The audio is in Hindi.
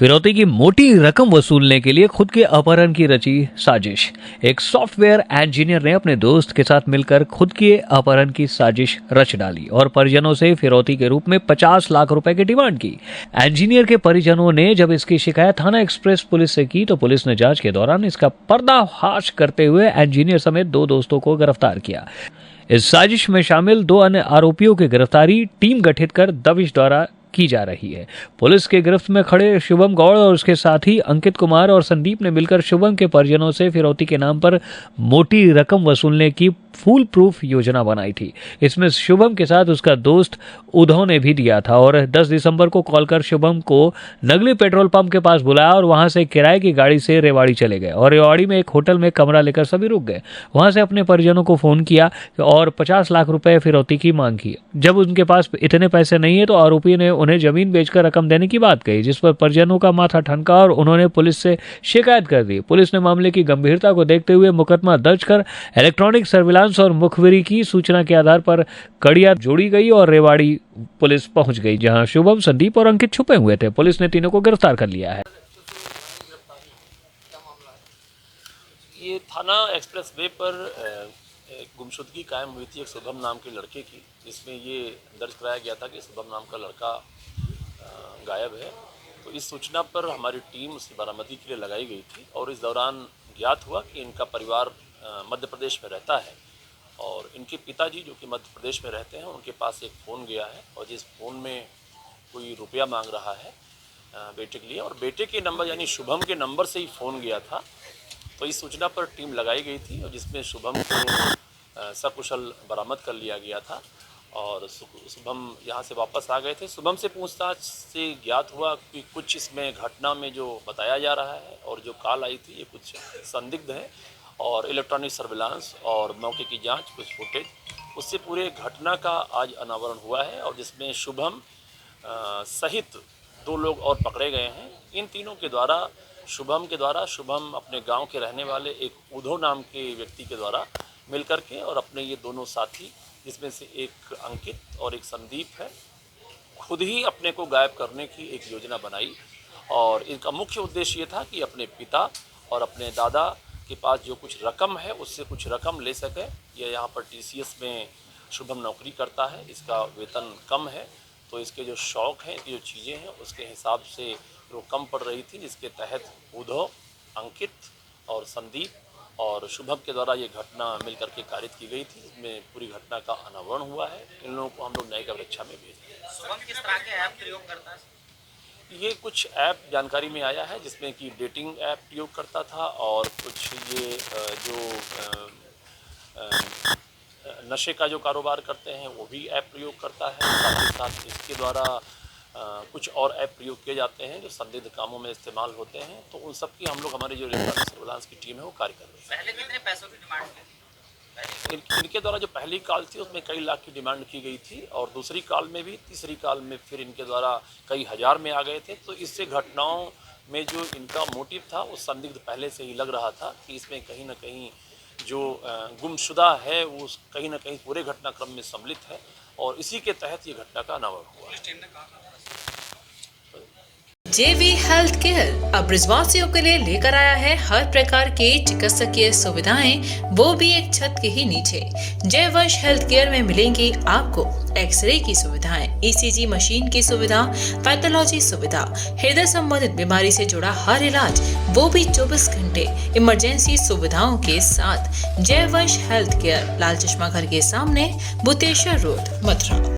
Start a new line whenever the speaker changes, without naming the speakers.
फिरौती की मोटी रकम वसूलने के लिए खुद के अपहरण की रची साजिश। एक सॉफ्टवेयर इंजीनियर ने अपने दोस्त के साथ मिलकर खुद के अपहरण की साजिश रच डाली और परिजनों से फिरौती के रूप में 50 लाख रुपए की डिमांड की। इंजीनियर के परिजनों ने जब इसकी शिकायत थाना एक्सप्रेस पुलिस से की तो पुलिस ने जांच के दौरान इसका पर्दाफाश करते हुए इंजीनियर समेत 2 दोस्तों को गिरफ्तार किया। इस साजिश में शामिल 2 अन्य आरोपियों की गिरफ्तारी टीम गठित कर दबिश द्वारा की जा रही है। पुलिस के गिरफ्त में खड़े शुभम गौड़ और उसके साथी अंकित कुमार और संदीप ने मिलकर शुभम के परिजनों से फिरौती के नाम पर मोटी रकम वसूलने की फूल प्रूफ योजना बनाई थी। इसमें शुभम के साथ उसका दोस्त उद्धव ने भी दिया था और 10 दिसंबर को कॉल कर शुभम को नगली पेट्रोल पंप के पास बुलाया और वहां से किराए की गाड़ी से रेवाड़ी चले गए और रेवाड़ी में एक होटल में कमरा लेकर सभी रुक गए। वहां से अपने परिजनों को फोन किया और 50 लाख रुपए फिरौती की मांग की। जब उनके पास इतने पैसे नहीं है तो आरोपी ने उन्हें जमीन बेचकर रकम देने की बात कही, जिस पर परिजनों का माथा ठनका और उन्होंने पुलिस से शिकायत कर दी। पुलिस ने मामले की गंभीरता को देखते हुए मुकदमा दर्ज कर इलेक्ट्रॉनिक सर्विलांस और मुखबिरी की सूचना के आधार पर कड़ियां जोड़ी गई और रेवाड़ी पुलिस पहुंच गई, जहां शुभम, संदीप और अंकित छुपे हुए थे। पुलिस ने तीनों को गिरफ्तार कर लिया है।
ये थाना एक्सप्रेस वे पर एक गुमशुदगी कायम हुई थी एक शुभम नाम के लड़के की, जिसमें ये दर्ज कराया गया था कि शुभम नाम का लड़का गायब है। तो इस सूचना पर हमारी टीम उसकी बरामदगी के लिए लगाई गई थी और इस दौरान ज्ञात हुआ कि इनका परिवार मध्य प्रदेश में रहता है और इनके पिताजी जो कि मध्य प्रदेश में रहते हैं उनके पास एक फ़ोन गया है और जिस फ़ोन में कोई रुपया मांग रहा है बेटे के लिए और बेटे के नंबर यानी शुभम के नंबर से ही फ़ोन गया था। तो इस सूचना पर टीम लगाई गई थी और जिसमें शुभम को सकुशल बरामद कर लिया गया था और शुभम यहाँ से वापस आ गए थे। शुभम से पूछताछ से ज्ञात हुआ कि कुछ इसमें घटना में जो बताया जा रहा है और जो कॉल आई थी ये कुछ संदिग्ध है और इलेक्ट्रॉनिक सर्विलांस और मौके की जांच, कुछ फुटेज, उससे पूरे घटना का आज अनावरण हुआ है और जिसमें शुभम सहित 2 लोग और पकड़े गए हैं। इन तीनों के द्वारा शुभम अपने गांव के रहने वाले एक उद्धव नाम के व्यक्ति के द्वारा मिलकर के और अपने ये दोनों साथी, जिसमें से एक अंकित और एक संदीप है, खुद ही अपने को गायब करने की एक योजना बनाई और इनका मुख्य उद्देश्य ये था कि अपने पिता और अपने दादा के पास जो कुछ रकम है उससे कुछ रकम ले सके। ये यहाँ पर TCS में शुभम नौकरी करता है, इसका वेतन कम है तो इसके जो शौक़ हैं, इसकी जो चीज़ें हैं उसके हिसाब से वो कम पड़ रही थी, जिसके तहत उद्धव, अंकित और संदीप और शुभम के द्वारा ये घटना मिलकर के कारित की गई थी। इसमें पूरी घटना का अनावरण हुआ है। इन लोगों को हम लोग न्यायिक परीक्षा में भेज रहे हैं।
शुभम किस तरह के ऐप प्रयोग करता है?
ये कुछ ऐप जानकारी में आया है जिसमें कि डेटिंग ऐप प्रयोग करता था और कुछ ये जो नशे का जो कारोबार करते हैं वो भी ऐप प्रयोग करता है। साथ ही साथ इसके द्वारा कुछ और ऐप प्रयोग किए जाते हैं जो संदिग्ध कामों में इस्तेमाल होते हैं। तो उन सब की हम लोग, हमारी जो इलेक्ट्रॉनिक सर्विलांस की टीम है वो कार्य कर रही है।
पहले कितने पैसों की डिमांड की?
इनके द्वारा जो पहली कॉल थी उसमें कई लाख की डिमांड की गई थी और दूसरी कॉल में भी, तीसरी कॉल में फिर इनके द्वारा कई हज़ार में आ गए थे। तो इससे घटनाओं में जो इनका मोटिव था वो संदिग्ध पहले से ही लग रहा था कि इसमें कहीं ना कहीं जो गुमशुदा है वो कहीं ना कहीं पूरे घटनाक्रम में सम्मिलित है और इसी के तहत ये घटना का अनावरण हुआ।
JV हेल्थ केयर अब ब्रिजवासियों के लिए लेकर आया है हर प्रकार की चिकित्सकीय सुविधाएं, वो भी एक छत के ही नीचे। जयवंश हेल्थ केयर में मिलेंगी आपको एक्सरे की सुविधाएं, ECG मशीन की सुविधा, पैथोलॉजी सुविधा, हृदय संबंधित बीमारी से जुड़ा हर इलाज, वो भी 24 घंटे इमरजेंसी सुविधाओं के साथ। जयवंश हेल्थ केयर, लाल चश्मा घर के सामने, बुतेश्वर रोड, मथुरा।